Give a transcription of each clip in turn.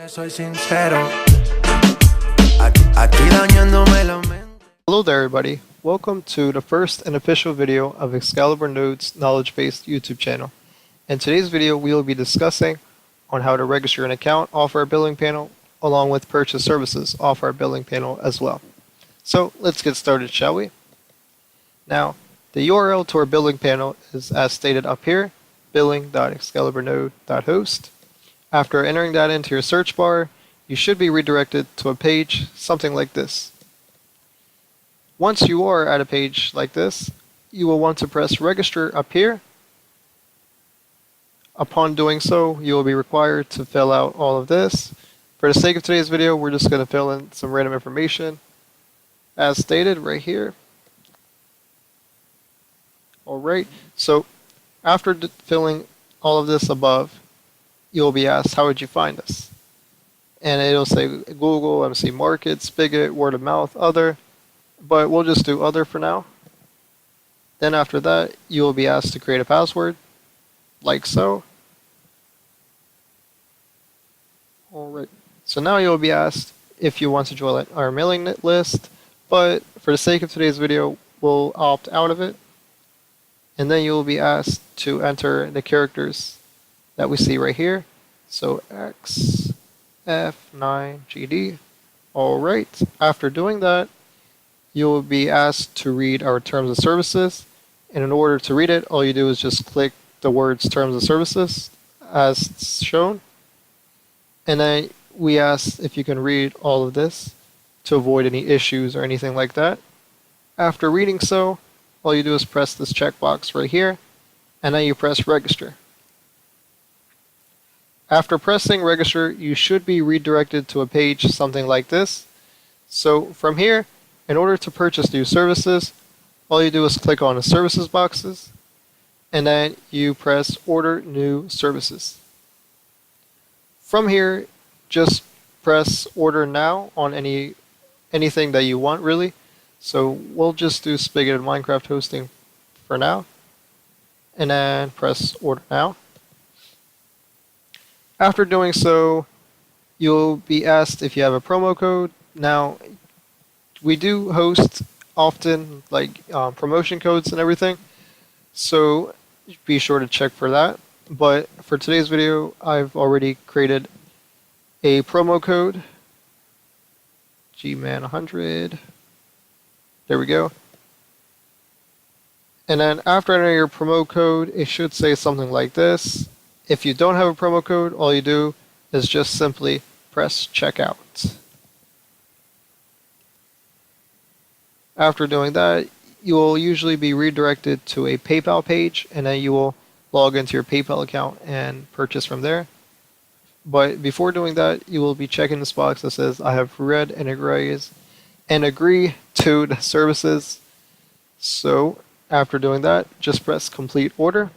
Soy sincero, aquí dañándome la mente. Hello there everybody, welcome to the first and official video of Excalibur Node's knowledge-based YouTube channel. In today's video we will be discussing on how to register an account off our billing panel along with purchase services off our billing panel as well. So let's get started, shall we? Now the URL to our billing panel is as stated up here, billing.excaliburnode.host. After entering that into your search bar, you should be redirected to a page something like this. Once you are at a page like this, you will want to press register up here. Upon doing so, you will be required to fill out all of this. For the sake of today's video, we're just going to fill in some random information as stated right here. Alright, so after filling all of this above, you'll be asked, how would you find us? And it'll say Google, MC Market, Spigot, word of mouth, other, but we'll just do other for now. Then after that, you will be asked to create a password, like so. Alright, so now you'll be asked if you want to join our mailing list, but for the sake of today's video, we'll opt out of it. And then you'll be asked to enter the characters that we see right here. So X, F, 9, GD. Alright, after doing that, you'll be asked to read our terms of services. And in order to read it, all you do is just click the words terms of services as shown. And then we ask if you can read all of this to avoid any issues or anything like that. After reading so, all you do is press this checkbox right here, and then you press register. After pressing register, you should be redirected to a page something like this. So from here, in order to purchase new services, all you do is click on the services boxes, and then you press order new services. From here, just press order now on anything that you want really. So we'll just do Spigot and Minecraft hosting for now, and then press order now. After doing so, you'll be asked if you have a promo code. Now, we do host often like promotion codes and everything, so be sure to check for that. But for today's video, I've already created a promo code, GMAN100. There we go. And then after entering your promo code, it should say something like this. If you don't have a promo code, all you do is just simply press checkout. After doing that, you will usually be redirected to a PayPal page, and then you will log into your PayPal account and purchase from there. But before doing that, you will be checking this box that says, I have read and agree to the services. So after doing that, just press complete order.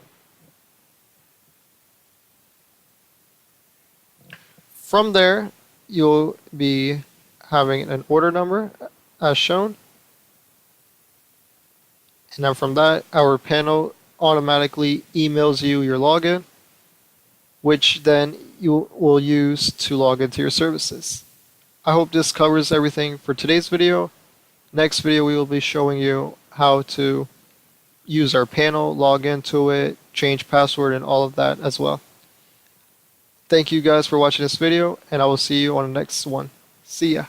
From there, you'll be having an order number as shown. And then from that, our panel automatically emails you your login, which then you will use to log into your services. I hope this covers everything for today's video. Next video, we will be showing you how to use our panel, log into it, change password, and all of that as well. Thank you guys for watching this video, and I will see you on the next one. See ya.